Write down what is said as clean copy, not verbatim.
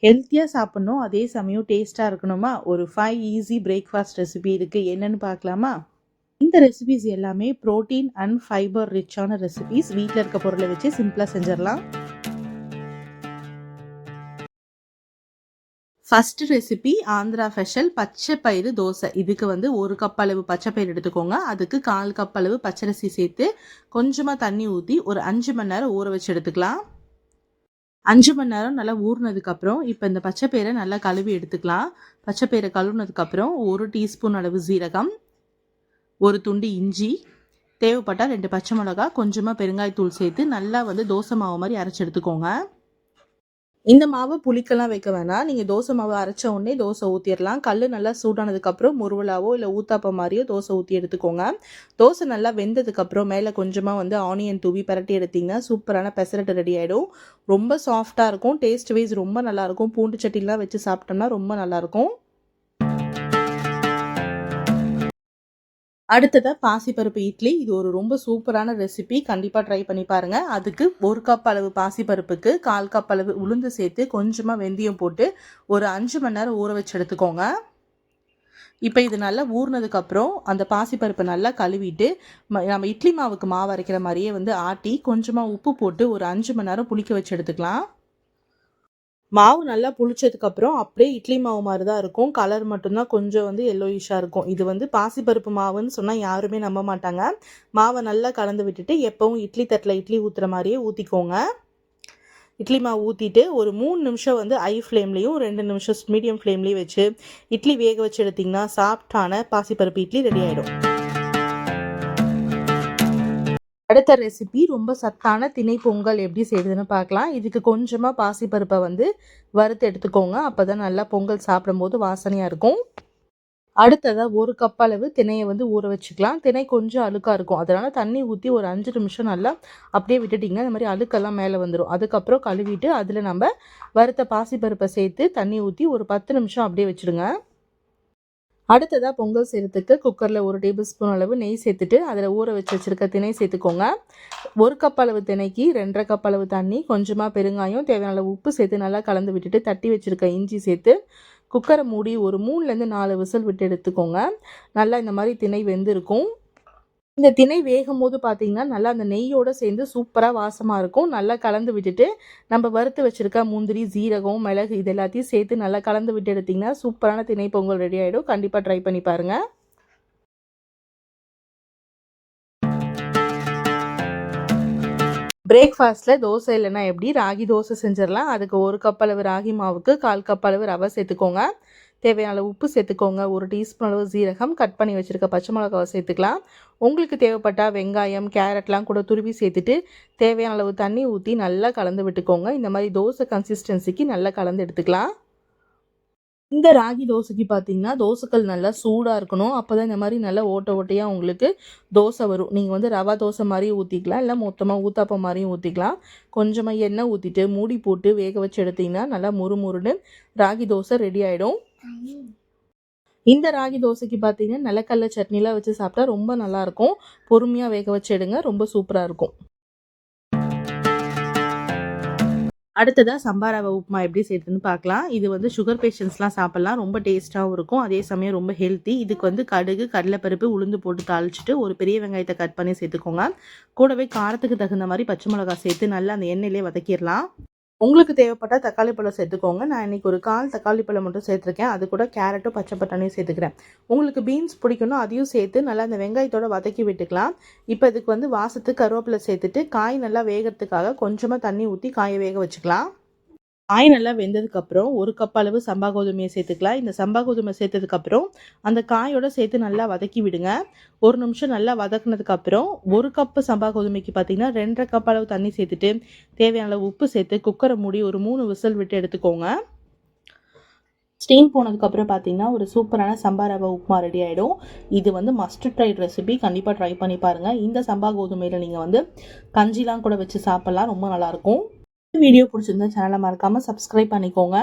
ஹெல்த்தியாக சாப்பிட்ணும், அதே சமயம் டேஸ்ட்டாக இருக்கணுமா? ஒரு 5 ஈஸி பிரேக்ஃபாஸ்ட் ரெசிபி இருக்குது. என்னென்னு பார்க்கலாமா? இந்த ரெசிபிஸ் எல்லாமே ப்ரோட்டீன் அண்ட் ஃபைபர் ரிச்சான ரெசிபிஸ். வீட்டில் இருக்க பொருளை வச்சு சிம்பிளாக செஞ்சிடலாம். ஃபஸ்ட்டு ரெசிபி ஆந்திரா ஸ்பெஷல் பச்சை பயிறு தோசை. இதுக்கு வந்து 1 கப் அளவு பச்சை பயிறு எடுத்துக்கோங்க. அதுக்கு 1/4 கப் அளவு பச்சரிசி சேர்த்து கொஞ்சமாக தண்ணி ஊற்றி ஒரு 5 மணி நேரம் ஊற வச்சு எடுத்துக்கலாம். 5 மணி நேரம் நல்லா ஊறினதுக்கப்புறம் இப்போ இந்த பச்சை பயிரை நல்லா கழுவி எடுத்துக்கலாம். பச்சை பயிரை கழுவுனதுக்கப்புறம் 1 டீஸ்பூன் அளவு ஜீரகம், 1 துண்டு இஞ்சி, தேவைப்பட்டால் 2 பச்சை மிளகா, கொஞ்சமாக பெருங்காயத்தூள் சேர்த்து நல்லா வந்து தோசை மாவு மாதிரி அரைச்சி எடுத்துக்கோங்க. இந்த மாவை புளிக்கெல்லாம் வைக்க வேணாம். நீங்கள் தோசை மாவு அரைச்ச உடனே தோசை ஊற்றிடலாம். கல் நல்லா சூடானதுக்கப்புறம் முருவலாவோ இல்லை ஊத்தாப்பம் மாதிரியோ தோசை ஊற்றி எடுத்துக்கோங்க. தோசை நல்லா வெந்ததுக்கப்புறம் மேலே கொஞ்சமாக வந்து ஆனியன் தூவி பரட்டி எடுத்திங்கன்னா சூப்பரான பெசரட்டு ரெடி ஆகிடும். ரொம்ப சாஃப்டாக இருக்கும். டேஸ்ட் வைஸ் ரொம்ப நல்லாயிருக்கும். பூண்டு சட்டிலாம் வச்சு சாப்பிட்டோம்னா ரொம்ப நல்லாயிருக்கும். அடுத்ததாக பாசிப்பருப்பு இட்லி. இது ஒரு ரொம்ப சூப்பரான ரெசிபி. கண்டிப்பாக ட்ரை பண்ணி பாருங்கள். அதுக்கு 1 கப் அளவு பாசிப்பருப்புக்கு 1/4 கப் அளவு உளுந்து சேர்த்து கொஞ்சமாக வெந்தயம் போட்டு ஒரு 5 மணி நேரம் ஊற வச்சு எடுத்துக்கோங்க. இப்போ இது நல்லா ஊறினதுக்கப்புறம் அந்த பாசிப்பருப்பை நல்லா கழுவிட்டு நம்ம இட்லி மாவுக்கு மாவு அரைக்கிற மாதிரியே வந்து ஆட்டி கொஞ்சமாக உப்பு போட்டு ஒரு 5 மணி நேரம் புளிக்க வச்சு எடுத்துக்கலாம். மாவு நல்லா புளிச்சதுக்கப்புறம் அப்படியே இட்லி மாவு மாதிரி தான் இருக்கும். கலர் மட்டும்தான் கொஞ்சம் வந்து எல்லோயிஷாக இருக்கும். இது வந்து பாசிப்பருப்பு மாவுன்னு சொன்னால் யாருமே நம்ப மாட்டாங்க. மாவை நல்லா கலந்து விட்டுட்டு எப்பவும் இட்லி தட்டில் இட்லி ஊற்றுற மாதிரியே ஊற்றிக்கோங்க. இட்லி மாவு ஊற்றிட்டு ஒரு 3 நிமிஷம் வந்து ஹை ஃப்ளேம்லேயும் 2 நிமிஷம் மீடியம் ஃப்ளேம்லேயும் வச்சு இட்லி வேக வச்சு எடுத்திங்கன்னா சாஃப்டான பாசிப்பருப்பு இட்லி ரெடி ஆகிடும். அடுத்த ரெசிபி ரொம்ப சத்தான திணை பொங்கல் எப்படி செய்யுதுன்னு பார்க்கலாம். இதுக்கு கொஞ்சமாக பாசிப்பருப்பை வந்து வறுத்து எடுத்துக்கோங்க. அப்போ தான் நல்லா பொங்கல் சாப்பிடும்போது வாசனையாக இருக்கும். அடுத்ததாக 1 கப் அளவு திணையை வந்து ஊற வச்சுக்கலாம். திணை கொஞ்சம் அழுக்காக இருக்கும். அதனால் தண்ணி ஊற்றி ஒரு 5 நிமிஷம் நல்லா அப்படியே விட்டுட்டிங்கன்னா இந்த மாதிரி அழுக்கெல்லாம் மேலே வந்துடும். அதுக்கப்புறம் கழுவிட்டு அதில் நம்ம வறுத்த பாசிப்பருப்பை சேர்த்து தண்ணி ஊற்றி ஒரு 10 நிமிஷம் அப்படியே வச்சுடுங்க. அடுத்ததாக பொங்கல் செய்கிறதுக்கு குக்கரில் 1 டேபிள் ஸ்பூன் அளவு நெய் சேர்த்துட்டு அதில் ஊற வச்சுருக்க திணை சேர்த்துக்கோங்க. 1 கப் அளவு திணைக்கு 2.5 கப் அளவு தண்ணி, கொஞ்சமாக பெருங்காயம், தேவையான அளவு உப்பு சேர்த்து நல்லா கலந்து விட்டுட்டு தட்டி வச்சுருக்க இஞ்சி சேர்த்து குக்கரை மூடி ஒரு 3லேருந்து 4 விசில் விட்டு எடுத்துக்கோங்க. நல்லா இந்த மாதிரி திணை வெந்திருக்கும். இந்த திணை வேகும் போது பார்த்தீங்கன்னா நல்லா அந்த நெய்யோடு சேர்ந்து சூப்பராக வாசமாக இருக்கும். நல்லா கலந்து விட்டுட்டு நம்ம வறுத்து வச்சுருக்க முந்திரி, ஜீரகம், மிளகு இது எல்லாத்தையும் சேர்த்து நல்லா கலந்து விட்டு எடுத்திங்கன்னா சூப்பரான திணை பொங்கல் ரெடி ஆகிடும். கண்டிப்பாக ட்ரை பண்ணி பாருங்கள். பிரேக்ஃபாஸ்ட்டில் தோசை இல்லைன்னா எப்படி ராகி தோசை செஞ்சிடலாம். அதுக்கு 1 கப் அளவு ராகி மாவுக்கு 1/4 கப் அளவு ரவை சேர்த்துக்கோங்க. தேவையான அளவு உப்பு சேர்த்துக்கோங்க. 1 டீஸ்பூன் அளவு ஜீரகம், கட் பண்ணி வச்சுருக்க பச்சை மிளகாவை சேர்த்துக்கலாம். உங்களுக்கு தேவைப்பட்டால் வெங்காயம், கேரட்லாம் கூட துருவி சேர்த்துட்டு தேவையான அளவு தண்ணி ஊற்றி நல்லா கலந்து விட்டுக்கோங்க. இந்த மாதிரி தோசை கன்சிஸ்டன்சிக்கு நல்லா கலந்து எடுத்துக்கலாம். இந்த ராகி தோசைக்கு பார்த்தீங்கன்னா தோசைக்கல் நல்லா சூடாக இருக்கணும். அப்போ தான் இந்த மாதிரி நல்லா ஓட்டையாக உங்களுக்கு தோசை வரும். நீங்கள் வந்து ரவா தோசை மாதிரி ஊற்றிக்கலாம், இல்லை மொத்தமாக ஊத்தாப்பம் மாதிரியும் ஊற்றிக்கலாம். கொஞ்சமாக எண்ணெய் ஊற்றிட்டு மூடி போட்டு வேக வச்சு எடுத்திங்கன்னா நல்லா முறுமுறுன்னு ராகி தோசை ரெடி ஆகிடும். இந்த ராகி தோசைக்கு பார்த்தீங்கன்னா நிலக்கடலை சட்னிலாம் வச்சு சாப்பிட்டா ரொம்ப நல்லாயிருக்கும். பொறுமையாக வேக வச்சு எடுங்க, ரொம்ப சூப்பராக இருக்கும். அடுத்ததாக சம்பா ரவை உப்புமா எப்படி செய்யுதுன்னு பார்க்கலாம். இது வந்து சுகர் பேஷண்ட்ஸ்லாம் சாப்பிட்லாம். ரொம்ப டேஸ்ட்டாகவும் இருக்கும், அதே சமயம் ரொம்ப ஹெல்த்தி. இதுக்கு வந்து கடுகு, கடலைப்பருப்பு, உளுந்து போட்டு தாளிச்சிட்டு ஒரு பெரிய வெங்காயத்தை கட் பண்ணி சேர்த்துக்கோங்க. கூடவே காரத்துக்கு தகுந்த மாதிரி பச்சை மிளகா சேர்த்து நல்லா அந்த எண்ணெயிலே வதக்கிடலாம். உங்களுக்கு தேவைப்பட்டால் தக்காளி பழம் சேர்த்துக்கோங்க. நான் இன்றைக்கி ஒரு 1/4 தக்காளி பழம் மட்டும் சேர்த்துருக்கேன். அது கூட கேரட்டும் பச்சை பட்டாணியும் சேர்த்துக்கிறேன். உங்களுக்கு பீன்ஸ் பிடிக்கணும், அதையும் சேர்த்து நல்லா அந்த வெங்காயத்தோடு வதக்கி விட்டுக்கலாம். இப்போ இதுக்கு வந்து வாசத்துக்கு கருவேப்பிலை சேர்த்துட்டு காய் நல்லா வேகிறதுக்காக கொஞ்சமாக தண்ணி ஊற்றி காயை வேக வச்சுக்கலாம். காய் நல்லா வெந்ததுக்கப்புறம் 1 கப் அளவு சம்பா கோதுமையை சேர்த்துக்கலாம். இந்த சம்பா கோதுமை சேர்த்ததுக்கப்புறம் அந்த காயோட சேர்த்து நல்லா வதக்கி விடுங்க. 1 நிமிஷம் நல்லா வதக்குனதுக்கப்புறம் 1 கப்பு சம்பா கோதுமைக்கு பார்த்தீங்கன்னா 2.5 கப் அளவு தண்ணி சேர்த்துட்டு தேவையான அளவு உப்பு சேர்த்து குக்கரை மூடி ஒரு 3 விசில் விட்டு எடுத்துக்கோங்க. ஸ்டீம் போனதுக்கப்புறம் பார்த்தீங்கன்னா ஒரு சூப்பரான சம்பா ரவை உப்புமா ரெடி ஆகிடும். இது வந்து மஸ்ட் ட்ரை ரெசிபி. கண்டிப்பாக ட்ரை பண்ணி பாருங்கள். இந்த சம்பா கோதுமையில் நீங்கள் வந்து கஞ்சிலாம் கூட வச்சு சாப்பிட்லாம், ரொம்ப நல்லாயிருக்கும். வீடியோ பிடிச்சிருந்தா சேனலை மறக்காமல் சப்ஸ்கிரைப் பண்ணிக்கோங்க.